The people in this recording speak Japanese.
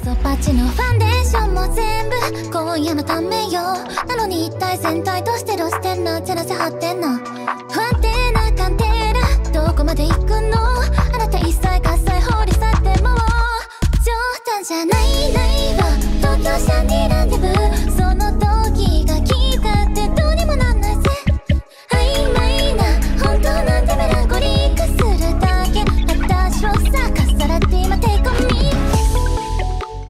ソパッチのファンデーションも全部今夜のためよ。なのに一体全体としてどうしてんの照らせ張ってんの。不安定な鑑定だ、どこまで行くの。あなた一切喝采放り去っても冗談じゃないないわ。東京シャンディランデブー、その時が来